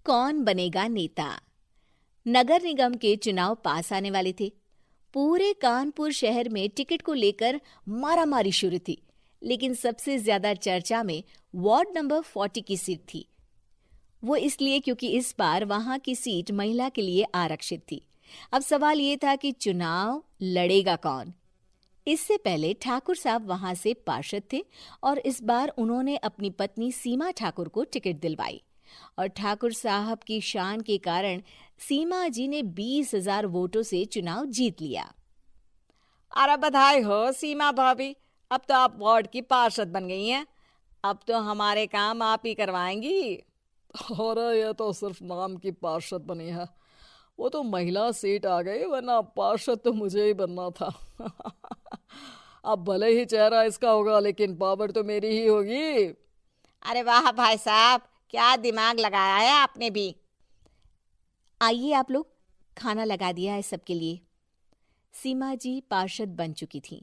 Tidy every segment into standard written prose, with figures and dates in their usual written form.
कौन बनेगा नेता। नगर निगम के चुनाव पास आने वाले थे। पूरे कानपुर शहर में टिकट को लेकर मारामारी शुरू थी, लेकिन सबसे ज्यादा चर्चा में वार्ड नंबर 40 की सीट थी। वो इसलिए क्योंकि इस बार वहां की सीट महिला के लिए आरक्षित थी। अब सवाल ये था कि चुनाव लड़ेगा कौन। इससे पहले ठाकुर साहब वहां से पार्षद थे और इस बार उन्होंने अपनी पत्नी सीमा ठाकुर को टिकट दिलवाई और ठाकुर साहब की शान के कारण सीमा जी ने 20,000 वोटों से चुनाव जीत लिया। अरे बधाई हो सीमा भाभी, अब तो आप वार्ड की पार्षद बन गई हैं। अब तो हमारे काम आप ही करवाएंगी। अरे ये तो सिर्फ नाम की पार्षद बनी है, वो तो महिला सीट आ गई, वरना पार्षद तो मुझे ही बनना था। अब भले ही चेहरा इसका होगा, लेकिन पावर तो मेरी ही होगी। अरे वाह भाई साहब, क्या दिमाग लगाया है आपने भी। आइए आप लोग, खाना लगा दिया है सबके लिए। सीमा जी पार्षद बन चुकी थीं,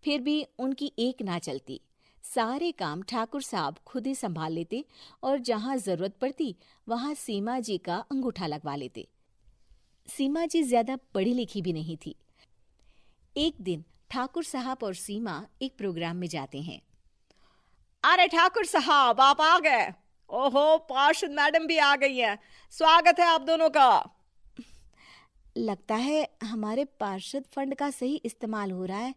फिर भी उनकी एक ना चलती। सारे काम ठाकुर साहब खुद ही संभाल लेते और जहां जरूरत पड़ती वहां सीमा जी का अंगूठा लगवा लेते। सीमा जी ज्यादा पढ़ी लिखी भी नहीं थी। एक दिन ठाकुर साहब और सीमा एक प्रोग्राम में जाते हैं। अरे ठाकुर साहब, आप आ गए। ओहो, पार्षद मैडम भी आ गई हैं। स्वागत है आप दोनों का। लगता है हमारे पार्षद फंड का सही इस्तेमाल हो रहा है।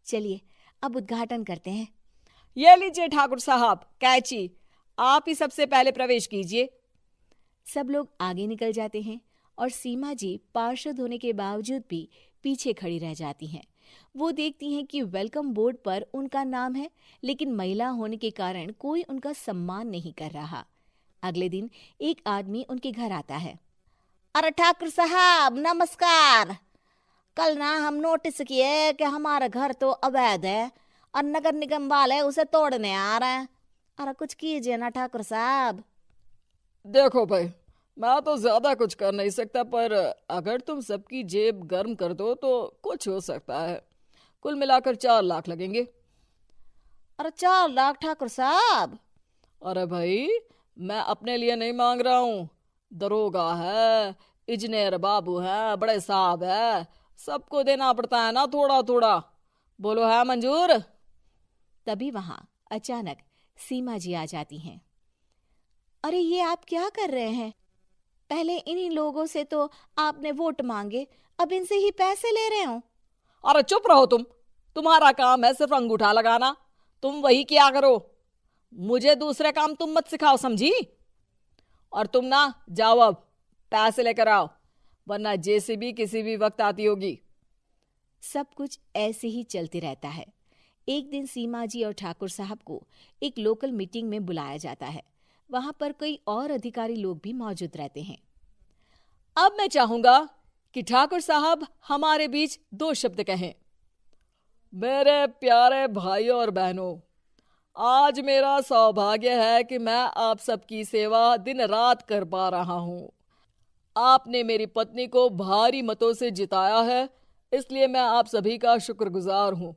चलिए अब उद्घाटन करते हैं। ये लीजिए ठाकुर साहब कैची, आप ही सबसे पहले प्रवेश कीजिए। सब लोग आगे निकल जाते हैं और सीमा जी पार्षद होने के बावजूद भी पीछे खड़ी रह जाती हैं। वो देखती हैं कि वेलकम बोर्ड पर उनका नाम है, लेकिन महिला होने के कारण कोई उनका सम्मान नहीं कर रहा। अगले दिन एक आदमी उनके घर आता है। अरे ठाकुर साहब नमस्कार। कल ना हम नोटिस किए कि हमारा घर तो अवैध है और नगर निगम वाले उसे तोड़ने आ रहे हैं। अरे कुछ कीजिए ना ठाकुर साहब। देखो भाई, मैं तो ज्यादा कुछ कर नहीं सकता, पर अगर तुम सबकी जेब गर्म कर दो तो कुछ हो सकता है। कुल मिलाकर 4 लाख लगेंगे। अरे 4 लाख ठाकुर साहब? अरे भाई, मैं अपने लिए नहीं मांग रहा हूँ। दरोगा है, इंजीनियर बाबू है, बड़े साहब है, सबको देना पड़ता है ना थोड़ा थोड़ा। बोलो है मंजूर? तभी वहां अचानक सीमा जी आ जाती हैं। अरे ये आप क्या कर रहे हैं? पहले इन्हीं लोगों से तो आपने वोट मांगे, अब इनसे ही पैसे ले रहे हो। अरे चुप रहो तुम, तुम्हारा काम है सिर्फ अंगूठा लगाना, तुम वही किया करो। मुझे दूसरे काम तुम मत सिखाओ, समझी? और तुम ना जाओ, अब पैसे लेकर आओ, वरना जेसीबी किसी भी वक्त आती होगी। सब कुछ ऐसे ही चलते रहता है। एक दिन सीमा जी और ठाकुर साहब को एक लोकल मीटिंग में बुलाया जाता है। वहां पर कई और अधिकारी लोग भी मौजूद रहते हैं। अब मैं चाहूंगा कि ठाकुर साहब हमारे बीच 2 शब्द कहें। मेरे प्यारे भाइयों और बहनों, आज मेरा सौभाग्य है कि मैं आप सबकी सेवा दिन रात कर पा रहा हूं। आपने मेरी पत्नी को भारी मतों से जिताया है, इसलिए मैं आप सभी का शुक्रगुजार हूं।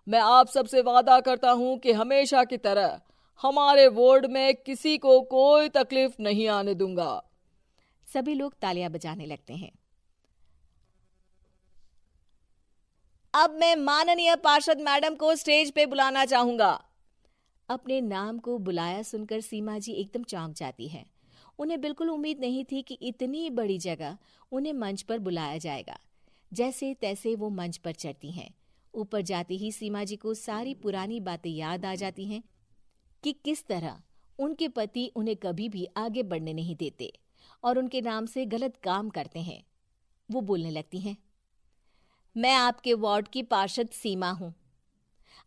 मैं आप सबसे वादा करता हूं कि हमेशा की तरह हमारे वार्ड में किसी को कोई तकलीफ नहीं आने दूंगा। सभी लोग तालियां बजाने लगते हैं। अब मैं माननीय पार्षद मैडम को स्टेज पे बुलाना चाहूंगा। अपने नाम को बुलाया सुनकर सीमा जी एकदम चौंक जाती है। उन्हें बिल्कुल उम्मीद नहीं थी कि इतनी बड़ी जगह उन्हें मंच पर बुलाया जाएगा। जैसे तैसे वो मंच पर चढ़ती हैं। ऊपर जाते ही सीमा जी को सारी पुरानी बातें याद आ जाती हैं कि किस तरह उनके पति उन्हें कभी भी आगे बढ़ने नहीं देते और उनके नाम से गलत काम करते हैं। वो बोलने लगती हैं। मैं आपके वार्ड की पार्षद सीमा हूं।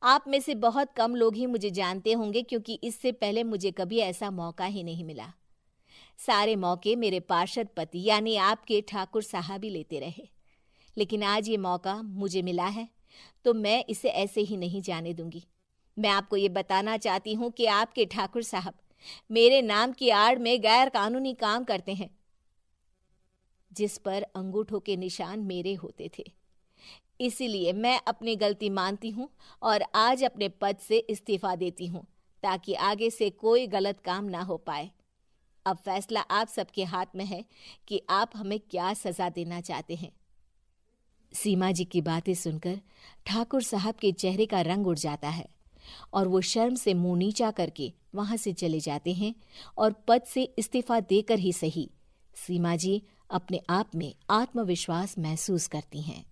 आप में से बहुत कम लोग ही मुझे जानते होंगे, क्योंकि इससे पहले मुझे कभी ऐसा मौका ही नहीं मिला। सारे मौके मेरे पार्षद पति यानी आपके ठाकुर साहब ही लेते रहे, लेकिन आज ये मौका मुझे मिला है तो मैं इसे ऐसे ही नहीं जाने दूंगी। मैं आपको ये बताना चाहती हूँ कि आपके ठाकुर साहब मेरे नाम की आड़ में गैर कानूनी काम करते हैं, जिस पर अंगूठों के निशान मेरे होते थे। इसीलिए मैं अपनी गलती मानती हूँ और आज अपने पद से इस्तीफा देती हूँ, ताकि आगे से कोई गलत काम ना हो पाए। अब फैसला आप सबके हाथ में है कि आप हमें क्या सजा देना चाहते हैं। सीमा जी की बातें सुनकर ठाकुर साहब के चेहरे का रंग उड़ जाता है और वो शर्म से मुंह नीचा करके वहां से चले जाते हैं और पद से इस्तीफा देकर ही सही सीमा जी अपने आप में आत्मविश्वास महसूस करती हैं।